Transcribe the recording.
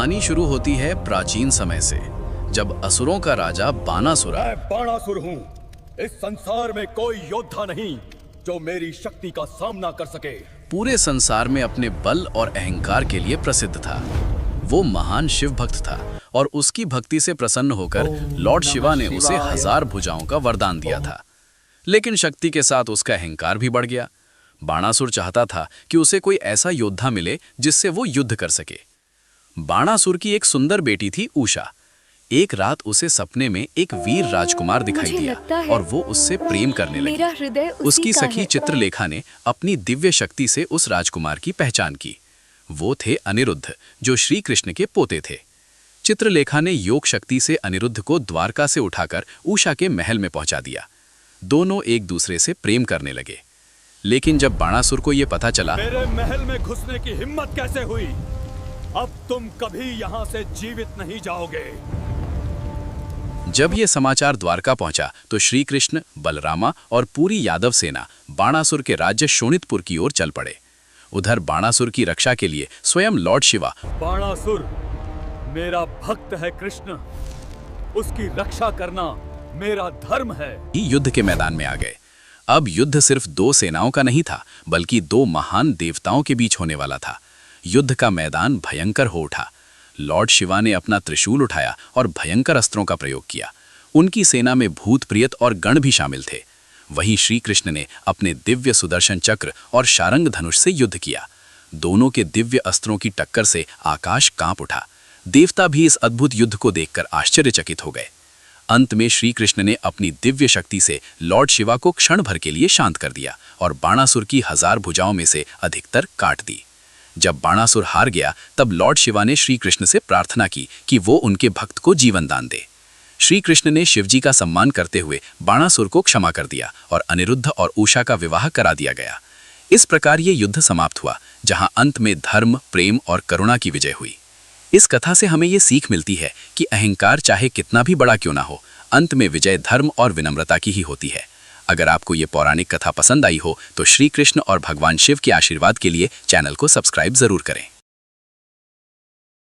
कहानी शुरू होती है प्राचीन समय से, जब असुरों का राजा बाणासुर। मैं बाणासुर हूँ। इस संसार में कोई योद्धा नहीं जो मेरी शक्ति का सामना कर सके। पूरे संसार में अपने बल और अहंकार के लिए प्रसिद्ध था। वो महान शिव भक्त था और उसकी भक्ति से प्रसन्न होकर लॉर्ड शिवा ने उसे 1000 भुजाओं का वरदान दिया था। लेकिन शक्ति के साथ उसका अहंकार भी बढ़ गया। बाणासुर चाहता था कि उसे कोई ऐसा योद्धा मिले जिससे वो युद्ध कर सके। बाणासुर की एक सुंदर बेटी थी उषा। एक रात उसे सपने में एक वीर राजकुमार दिखाई दिया और वो उससे प्रेम करने लगी। उसकी सखी चित्रलेखा ने अपनी दिव्य शक्ति से उस राजकुमार की पहचान की। वो थे अनिरुद्ध, जो श्री कृष्ण के पोते थे। चित्रलेखा ने योग शक्ति से अनिरुद्ध को द्वारका से उठाकर उषा के महल में पहुंचा दिया। दोनों एक दूसरे से प्रेम करने लगे। लेकिन जब बाणासुर को यह पता चला, मेरे महल में घुसने की हिम्मत कैसे हुई? अब तुम कभी यहाँ से जीवित नहीं जाओगे। जब यह समाचार द्वारका पहुंचा तो श्री कृष्ण, बलरामा और पूरी यादव सेना बाणासुर के राज्य शोणितपुर की ओर चल पड़े। उधर बाणासुर की रक्षा के लिए स्वयं लॉर्ड शिवा, बाणासुर मेरा भक्त है कृष्ण, उसकी रक्षा करना मेरा धर्म है, युद्ध के मैदान में आ गए। अब युद्ध सिर्फ 2 सेनाओं का नहीं था, बल्कि 2 महान देवताओं के बीच होने वाला था। युद्ध का मैदान भयंकर हो उठा। लॉर्ड शिवा ने अपना त्रिशूल उठाया और भयंकर अस्त्रों का प्रयोग किया। उनकी सेना में भूत प्रियत और गण भी शामिल थे। वहीं श्री कृष्ण ने अपने दिव्य सुदर्शन चक्र और शारंग धनुष से युद्ध किया। दोनों के दिव्य अस्त्रों की टक्कर से आकाश कांप उठा। देवता भी इस अद्भुत युद्ध को देखकर आश्चर्यचकित हो गए। अंत में श्री कृष्ण ने अपनी दिव्य शक्ति से लॉर्ड शिवा को क्षण भर के लिए शांत कर दिया और बाणासुर की 1000 भुजाओं में से अधिकतर काट दी। जब बाणासुर हार गया, तब लॉर्ड शिवा ने श्री कृष्ण से प्रार्थना की कि वो उनके भक्त को जीवन दान दे। श्री कृष्ण ने शिवजी का सम्मान करते हुए बाणासुर को क्षमा कर दिया और अनिरुद्ध और उषा का विवाह करा दिया गया। इस प्रकार ये युद्ध समाप्त हुआ, जहां अंत में धर्म, प्रेम और करुणा की विजय हुई। इस कथा से हमें ये सीख मिलती है कि अहंकार चाहे कितना भी बड़ा क्यों ना हो, अंत में विजय धर्म और विनम्रता की ही होती है। अगर आपको ये पौराणिक कथा पसंद आई हो तो श्री कृष्ण और भगवान शिव के आशीर्वाद के लिए चैनल को सब्सक्राइब जरूर करें।